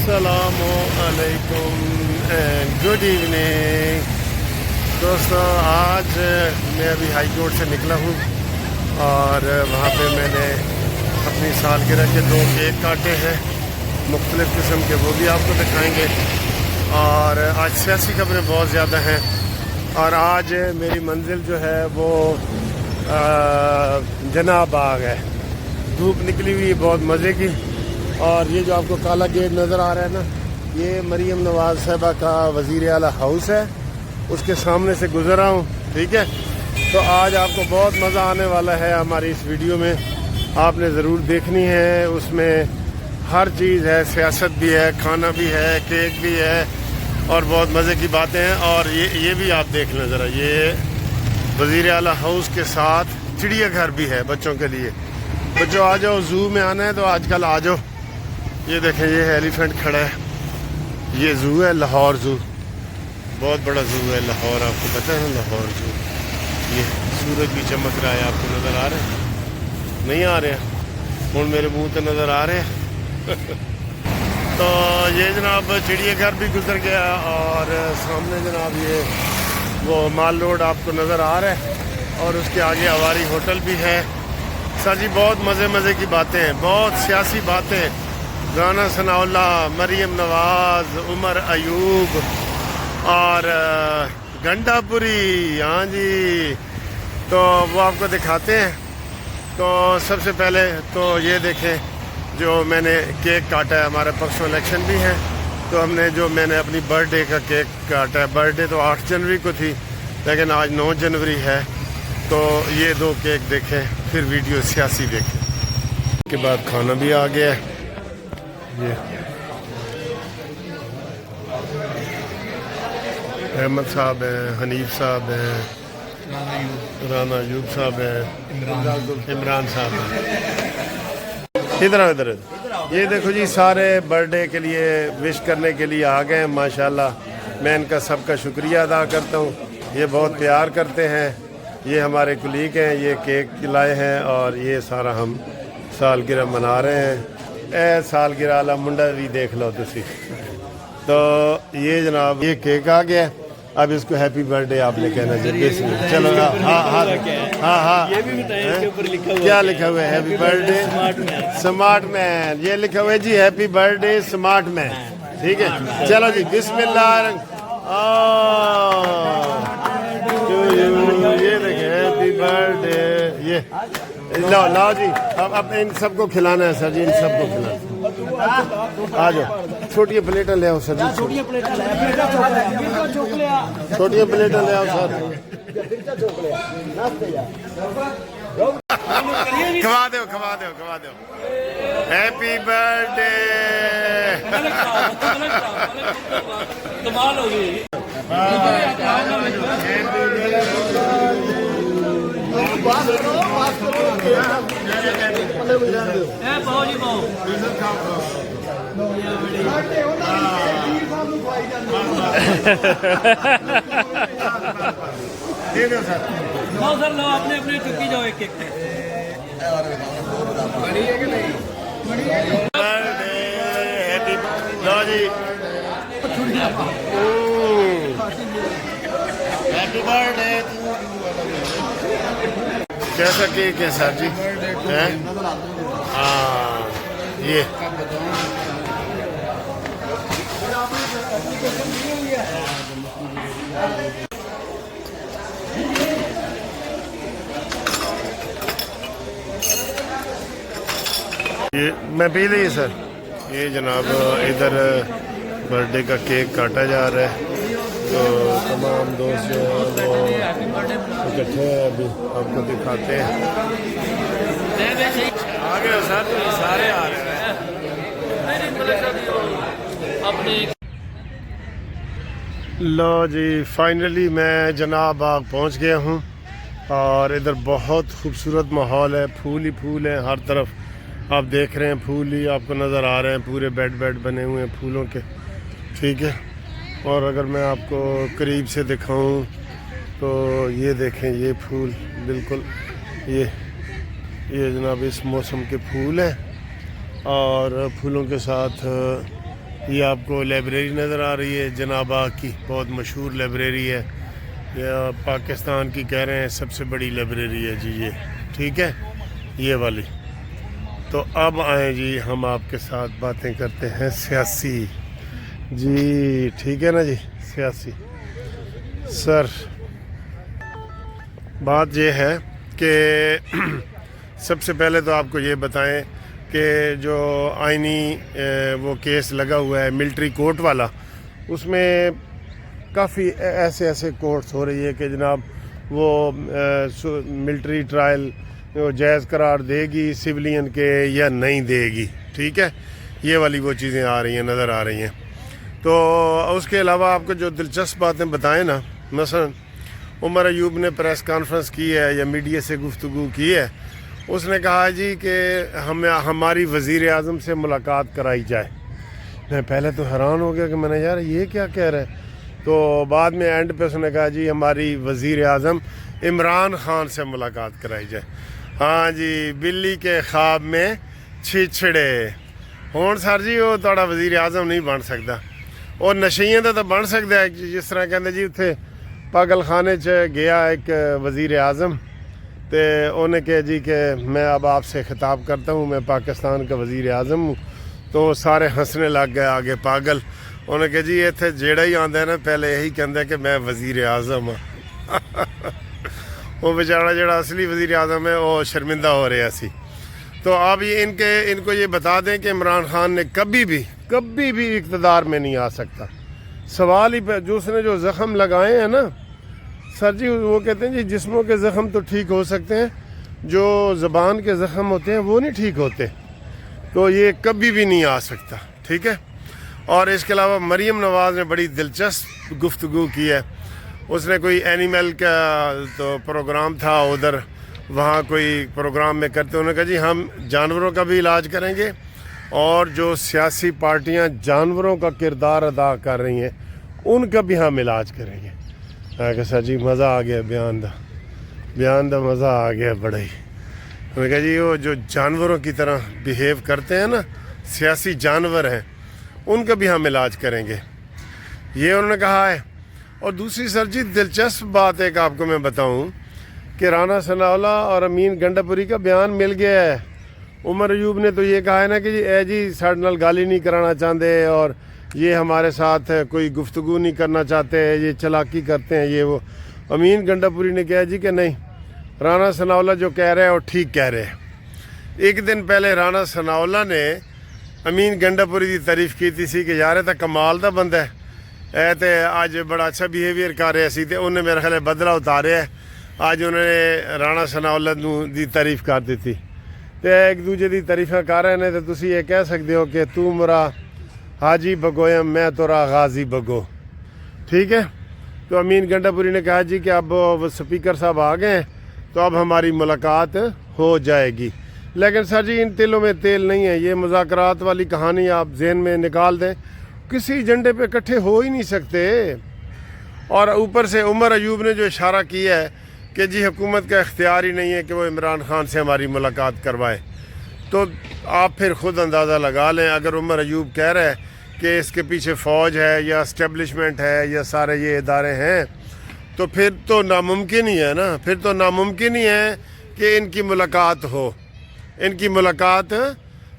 السلام علیکم and good evening دوستوں. آج میں ابھی ہائی کورٹ سے نکلا ہوں اور وہاں پہ میں نے اپنی سالگرہ کے 2 کیک کاٹے ہیں مختلف قسم کے, وہ بھی آپ کو دکھائیں گے. اور آج سیاسی خبریں بہت زیادہ ہیں اور آج میری منزل جو ہے وہ جناح باغ ہے. دھوپ نکلی ہوئی بہت مزے کی. اور یہ جو آپ کو کالا گیٹ نظر آ رہا ہے نا, یہ مریم نواز صاحبہ کا وزیر اعلیٰ ہاؤس ہے. اس کے سامنے سے گزر رہا ہوں, ٹھیک ہے. تو آج آپ کو بہت مزہ آنے والا ہے ہماری اس ویڈیو میں, آپ نے ضرور دیکھنی ہے. اس میں ہر چیز ہے, سیاست بھی ہے, کھانا بھی ہے, کیک بھی ہے اور بہت مزے کی باتیں ہیں. اور یہ بھی آپ دیکھ لیں ذرا, یہ وزیر اعلیٰ ہاؤس کے ساتھ چڑیا گھر بھی ہے بچوں کے لیے. بچوں آ جاؤ, زو میں آنا ہے تو آج کل آ جاؤ. یہ دیکھیں یہ ایلیفینٹ کھڑا ہے, یہ زو ہے لاہور زو, بہت بڑا زو ہے لاہور. آپ کو پتہ ہے لاہور زو. یہ سورج بھی چمک رہا ہے, آپ کو نظر آ رہا ہے نہیں آ رہے ہوں میرے منہ تو نظر آ رہے ہیں. تو یہ جناب چڑیا گھر بھی گزر گیا اور سامنے جناب یہ وہ مال روڈ آپ کو نظر آ رہا ہے اور اس کے آگے اواری ہوٹل بھی ہے. سر جی بہت مزے کی باتیں ہیں, بہت سیاسی باتیں. رانا ثناء اللہ, مریم نواز, عمر ایوب اور گنڈا پوری. ہاں جی, تو وہ آپ کو دکھاتے ہیں. تو سب سے پہلے تو یہ دیکھیں جو میں نے کیک کاٹا ہے. ہمارے پرسوں الیکشن بھی ہیں تو میں نے اپنی برتھ ڈے کا کیک کاٹا ہے. برتھ ڈے تو 8 جنوری کو تھی لیکن آج 9 جنوری ہے. تو یہ 2 کیک دیکھیں, پھر ویڈیو سیاسی دیکھیں. اس کے بعد کھانا بھی آ گیا ہے. یہ احمد صاحب ہیں, حنیف صاحب ہیں, رانا ایوب صاحب ہیں, عمران صاحب ہیں. ادھر یہ دیکھو جی, سارے برتھ ڈے کے لیے وش کرنے کے لیے آ گئے ہیں. ماشاءاللہ میں ان کا سب کا شکریہ ادا کرتا ہوں. یہ بہت پیار کرتے ہیں. یہ ہمارے کلیگ ہیں, یہ کیک لائے ہیں اور یہ سارا ہم سالگرہ منا رہے ہیں. اے سالگرہ والا منڈا بھی دیکھ لو تسی. تو یہ جناب یہ کیک آ گیا. اب اس کو ہیپی برتھ ڈے آپ نے کہنا چاہیے. چلو ہاں کیا لکھا ہوا ہے؟ ہیپی برتھ ڈے سمارٹ مین. یہ لکھا ہوا ہے جی ہیپی برتھ ڈے سمارٹ مین. ٹھیک ہے, چلو جی بسم اللہ. یہ دیکھیں ہیپی برتھ ڈے. یہ لاؤ جی, اب ان سب کو کھلانا ہے سر جی, ان سب کو کھلانا. آ جاؤ, چھوٹی پلیٹیں لے آؤ سر جی, چھوٹی پلیٹیں لے آؤ سر. کھوا دو. Happy birthday. کمال ہو گئی. کیسا کیک ہے سر جی؟ ہاں یہ میں پی لی سر. یہ جناب ادھر برتھ ڈے کا کیک کاٹا جا رہا ہے. تو تمام دوست جو ہیں وہ اکٹھے ہیں, ابھی آپ کو دکھاتے ہیں. آ گئے سر, سارے آ رہے ہیں. لو جی فائنلی میں جناح باغ پہنچ گیا ہوں اور ادھر بہت خوبصورت ماحول ہے. پھول ہی پھول ہیں ہر طرف. آپ دیکھ رہے ہیں پھول ہی آپ کو نظر آ رہے ہیں. پورے بیڈ بنے ہوئے ہیں پھولوں کے. ٹھیک ہے, اور اگر میں آپ کو قریب سے دکھاؤں تو یہ دیکھیں یہ پھول بالکل یہ جناب اس موسم کے پھول ہیں اور پھولوں کے ساتھ یہ آپ کو لائبریری نظر آ رہی ہے جناب باغ کی، بہت مشہور لائبریری ہے، یہ پاکستان کی کہہ رہے ہیں سب سے بڑی لائبریری ہے جی یہ، ٹھیک ہے، یہ والی۔ تو اب آئیں جی ہم آپ کے ساتھ باتیں کرتے ہیں سیاسی، جی ٹھیک ہے نا جی، سیاسی سر۔ بات یہ ہے کہ سب سے پہلے تو آپ کو یہ بتائیں کہ جو آئینی وہ کیس لگا ہوا ہے ملٹری کورٹ والا، اس میں کافی ایسے کورٹس ہو رہی ہے کہ جناب وہ ملٹری ٹرائل جائز قرار دے گی سویلین کے یا نہیں دے گی، ٹھیک ہے، یہ والی وہ چیزیں آ رہی ہیں، نظر آ رہی ہیں۔ تو اس کے علاوہ آپ کو جو دلچسپ باتیں بتائیں نا، مثلا عمر ایوب نے پریس کانفرنس کی ہے یا میڈیا سے گفتگو کی ہے، اس نے کہا جی کہ ہماری وزیر اعظم سے ملاقات کرائی جائے۔ میں پہلے تو حیران ہو گیا کہ میں نے یار یہ کیا کہہ رہے ہیں، تو بعد میں اینڈ پہ اس نے کہا جی ہماری وزیر اعظم عمران خان سے ملاقات کرائی جائے۔ ہاں جی، بلی کے خواب میں چھچڑے ہون سر جی، وہ تھوڑا وزیر اعظم نہیں بن سکتا، اور نشیاں تو بن سکتا ہے، جس طرح کہتے جی اتنے پاگل خانے چ گیا ایک وزیر اعظم، تو انہیں کہا جی کہ میں اب آپ سے خطاب کرتا ہوں، میں پاکستان کا وزیر اعظم ہوں، تو سارے ہنسنے لگ گئے آگے پاگل۔ انہیں کہا جی اتنے جیڑا ہی آتا ہے نا پہلے یہی کہتا ہے کہ میں وزیر اعظم ہوں۔ وہ بیچارہ جڑا اصلی وزیر اعظم ہے وہ شرمندہ ہو رہا سی۔ تو اب یہ ان کو یہ بتا دیں کہ عمران خان نے کبھی بھی اقتدار میں نہیں آ سکتا۔ سوال ہی پہ جو اس نے جو زخم لگائے ہیں نا سر جی، وہ کہتے ہیں جی جسموں کے زخم تو ٹھیک ہو سکتے ہیں، جو زبان کے زخم ہوتے ہیں وہ نہیں ٹھیک ہوتے، تو یہ کبھی بھی نہیں آ سکتا، ٹھیک ہے۔ اور اس کے علاوہ مریم نواز نے بڑی دلچسپ گفتگو کی ہے، اس نے کوئی اینیمل کا تو پروگرام تھا ادھر، وہاں کوئی پروگرام میں کرتے، انہوں نے کہا جی ہم جانوروں کا بھی علاج کریں گے، اور جو سیاسی پارٹیاں جانوروں کا کردار ادا کر رہی ہیں ان کا بھی ہم علاج کریں گے۔ میں کہا سر جی مزہ آ گیا، بیان دا مزہ آ گیا بڑا ہی۔ میں نے کہا جی وہ جو جانوروں کی طرح بیہیو کرتے ہیں نا، سیاسی جانور ہیں، ان کا بھی ہم علاج کریں گے، یہ انہوں نے کہا ہے۔ اور دوسری سر جی دلچسپ بات ایک آپ کو میں بتاؤں کہ رانا ثناءاللہ اور امین گنڈاپوری کا بیان مل گیا ہے۔ عمر ایوب نے تو یہ کہا ہے نا کہ جی اے جی ساڈے نال گل ہی نہیں کرانا چاہتے، اور یہ ہمارے ساتھ کوئی گفتگو نہیں کرنا چاہتے، یہ چلاکی کرتے ہیں یہ وہ۔ امین گنڈاپوری نے کہا جی کہ نہیں، رانا ثناءاللہ جو کہہ رہے ہیں وہ ٹھیک کہہ رہے ہیں۔ ایک دن پہلے رانا ثناءاللہ نے امین گنڈاپوری کی تعریف کی تھی کہ یار یہ کمال دا بندہ ہے، اے تے آج بڑا اچھا بیہیویئر کر رہے سی، تے انہیں میرے خیال بدلہ اتاریا ہے، آج انہوں نے رانا ثناءاللہ دی تعریف کر دیتی، تے ایک دوجے دی تعریفیں کر رہے ہیں، تو تسی یہ کہہ سکتے ہو کہ تو مرا حاجی بگویم میں تورا غازی بگو، ٹھیک ہے۔ تو امین گنڈاپوری نے کہا جی کہ اب سپیکر صاحب آ گئے ہیں تو اب ہماری ملاقات ہو جائے گی، لیکن سر جی ان تیلوں میں تیل نہیں ہے، یہ مذاکرات والی کہانی آپ ذہن میں نکال دیں، کسی ایجنڈے پہ اکٹھے ہو ہی نہیں سکتے۔ اور اوپر سے عمر ایوب نے جو اشارہ کیا ہے کہ جی حکومت کا اختیار ہی نہیں ہے کہ وہ عمران خان سے ہماری ملاقات کروائے، تو آپ پھر خود اندازہ لگا لیں، اگر عمر ایوب کہہ رہے ہیں کہ اس کے پیچھے فوج ہے یا اسٹیبلشمنٹ ہے یا سارے یہ ادارے ہیں، تو پھر تو ناممکن ہی ہے نا، پھر تو ناممکن ہی ہے کہ ان کی ملاقات ہو، ان کی ملاقات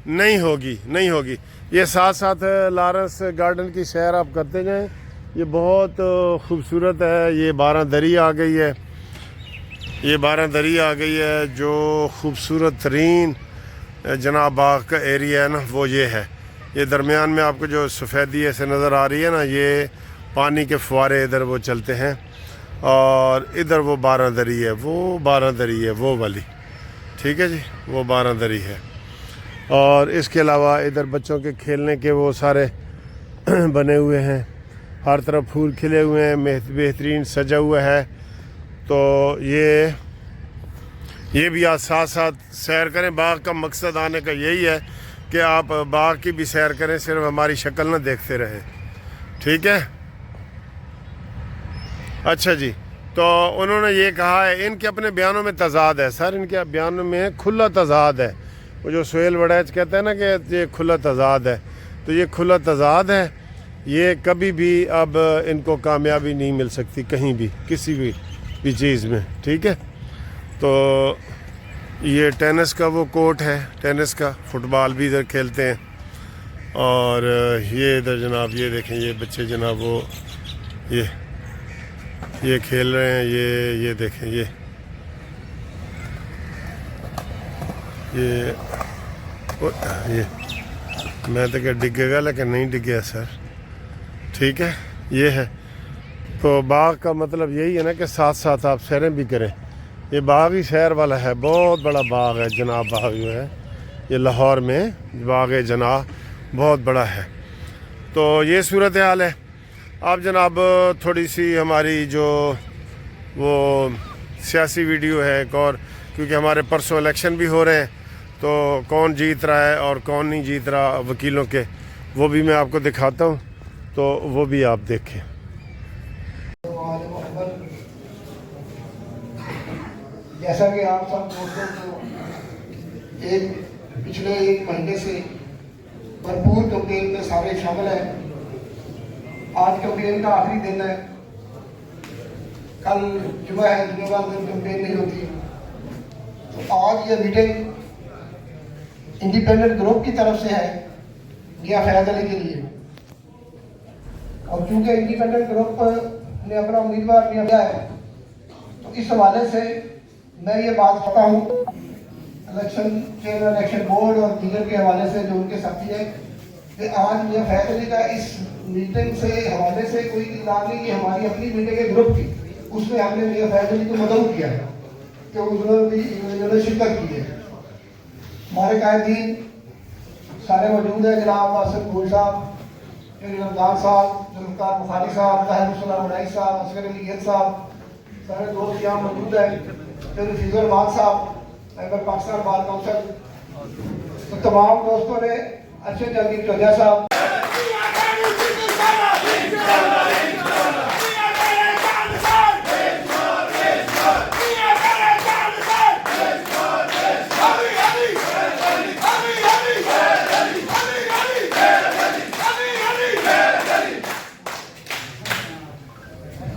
نہیں ہوگی۔ یہ ساتھ لارنس گارڈن کی سیر آپ کرتے جائیں، یہ بہت خوبصورت ہے، یہ 12 دری آ گئی ہے، یہ 12 دری آ گئی ہے، جو خوبصورت ترین جناب باغ کا ایریا ہے نا وہ یہ ہے۔ یہ درمیان میں آپ کو جو سفیدی ایسے نظر آ رہی ہے نا، یہ پانی کے فوارے ادھر وہ چلتے ہیں، اور ادھر وہ 12 دری ہے، وہ 12 دری ہے وہ والی، ٹھیک ہے جی، وہ 12 دری ہے۔ اور اس کے علاوہ ادھر بچوں کے کھیلنے کے وہ سارے بنے ہوئے ہیں، ہر طرف پھول کھلے ہوئے ہیں، بہترین سجا ہوا ہے۔ تو یہ بھی آپ ساتھ سیر کریں، باغ کا مقصد آنے کا یہی ہے کہ آپ باغ کی بھی سیر کریں، صرف ہماری شکل نہ دیکھتے رہیں، ٹھیک ہے۔ اچھا جی، تو انہوں نے یہ کہا ہے، ان کے اپنے بیانوں میں تضاد ہے سر، ان کے بیانوں میں کھلا تضاد ہے، وہ جو سہیل وڑیچ کہتے ہیں نا کہ یہ کھلا تضاد ہے، تو یہ کھلا تضاد ہے. یہ کبھی بھی اب ان کو کامیابی نہیں مل سکتی کہیں بھی کسی بھی چیز میں. ٹھیک ہے. تو یہ ٹینس کا وہ کورٹ ہے, ٹینس کا, فٹ بال بھی ادھر کھیلتے ہیں. اور یہ ادھر جناب یہ دیکھیں یہ بچے جناب وہ یہ کھیل رہے ہیں. یہ دیکھیں یہ میں تو کہ ڈگے گا لیکن نہیں ڈگیا سر. ٹھیک ہے. یہ ہے تو باغ کا مطلب یہی ہے نا کہ ساتھ ساتھ آپ سیریں بھی کریں. یہ باغ ہی شہر والا ہے, بہت بڑا باغ ہے جناح باغ جو ہے یہ لاہور میں باغ جناح بہت بڑا ہے. تو یہ صورتحال ہے. آپ جناب تھوڑی سی ہماری جو وہ سیاسی ویڈیو ہے ایک اور, کیونکہ ہمارے پرسوں الیکشن بھی ہو رہے ہیں تو کون جیت رہا ہے اور کون نہیں جیت رہا وکیلوں کے, وہ بھی میں آپ کو دکھاتا ہوں تو وہ بھی آپ دیکھیں. جیسا کہ آپ سب دوستوں کو پچھلے ایک مہینے سے بھرپور کیمپین میں سارے شامل ہیں. آج کیمپین کا آخری دن ہے, کل جمعہ ہے, جمعہ بعد دن کیمپین نہیں ہوتی. تو آج یہ میٹنگ انڈیپینڈنٹ گروپ کی طرف سے ہے میاں فیض علی کے لیے, اور چونکہ انڈیپینڈنٹ گروپ نے اپنا امیدوار میاں دیا ہے تو اس حوالے سے میں یہ بات کرتا ہوں الیکشن چیئرمین الیکشن بورڈ اور دیگر کے حوالے سے جو ان کے ساتھی ہیں کہ آج میاں فیض علی کا اس میٹنگ سے حوالے سے کوئی اطلاع نہیں کہ ہماری اپنی میٹنگ ہے گروپ کی, اس میں ہم نے میاں فیض علی کو مدعو کیا ہے کہ انہوں نے شرکت کی ہے. ہمارے قائدین سارے موجود ہیں, جناب آصف گول صاحب, رمضان صاحب, ذوالفقار بخاری صاحب, طاہر السلام مدائی صاحب, اصغر علی گیل صاحب, سارے دوست یہاں موجود ہیں, پھر فیض الرحمان صاحب, ممبر پاکستان بار کونسل. تو تمام دوستوں نے اچھے جلدی ٹوجا صاحب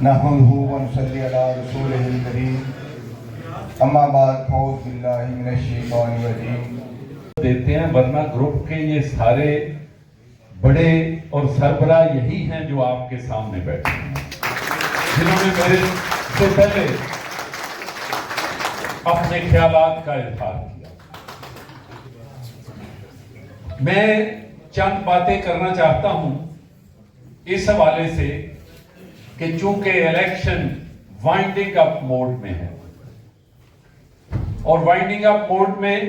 نحمده ونصلي على رسوله الكريم اما بعد فاعوذ بالله من الشیطان الرجیم. دیتے ہیں ورنہ گروپ کے یہ سارے بڑے اور سربراہ یہی ہیں جو آپ کے سامنے بیٹھے ہیں, جنہوں نے میرے سے پہلے اپنے خیالات کا اظہار کیا. میں چند باتیں کرنا چاہتا ہوں اس حوالے سے کہ چونکہ الیکشن وائنڈنگ اپ موڈ میں ہے, اور وائنڈنگ اپ موڈ میں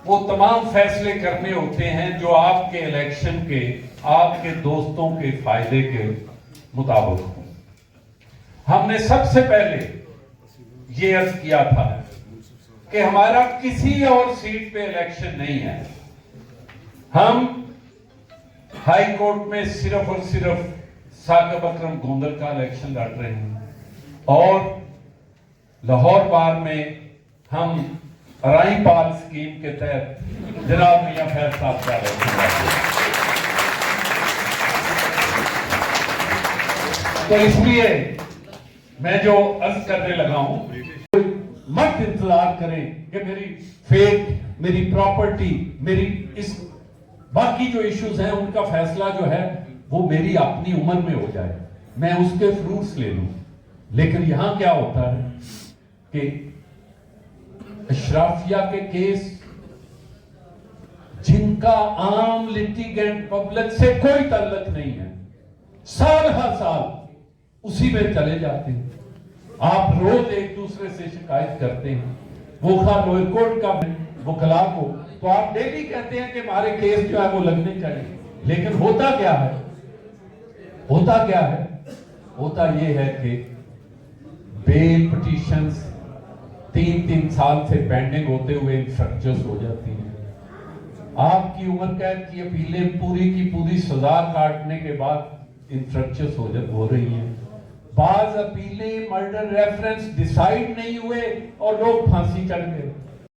وہ تمام فیصلے کرنے ہوتے ہیں جو آپ کے الیکشن کے, آپ کے دوستوں کے فائدے کے مطابق ہوں. ہم نے سب سے پہلے یہ عرض کیا تھا کہ ہمارا کسی اور سیٹ پہ الیکشن نہیں ہے. ہم ہائی کورٹ میں صرف اور صرف ثاقب اکرم گوندر کا الیکشن لڑ رہے ہیں, اور لاہور بار میں ہم رائی پال سکیم کے تحت جناب میاں فیض صاحب کا الیکشن لڑ رہے ہیں. تو اس لیے میں جو عرض کرنے لگا ہوں, مت انتظار کریں کہ میری فیتھ, میری پراپرٹی, میری اس باقی جو ایشوز ہیں ان کا فیصلہ جو ہے وہ میری اپنی عمر میں ہو جائے, میں اس کے فروٹس لے لوں. لیکن یہاں کیا ہوتا ہے کہ اشرافیہ کے کیس جن کا عام لیٹیگنٹ پبلک سے کوئی تعلق نہیں ہے, سال ہر سال اسی میں چلے جاتے ہیں. آپ روز ایک دوسرے سے شکایت کرتے ہیں, وہ خواہ لوئر کورٹ کا وکلا کو, تو آپ ڈیلی کہتے ہیں کہ ہمارے کیس جو ہے وہ لگنے چاہیے. لیکن ہوتا کیا ہے, ہوتا کیا ہے, ہوتا یہ ہے کہ بیل پٹیشنز 3 سال سے پینڈنگ ہوتے ہوئے انفریکچرز ہو جاتی ہیں. آپ کی عمر قید کی اپیلیں پوری کی پوری سزا کاٹنے کے بعد انفریکچرز ہو رہی ہیں. بعض اپیلیں مرڈر ریفرنس ڈیسائیڈ نہیں ہوئے اور لوگ پھانسی چڑھ گئے.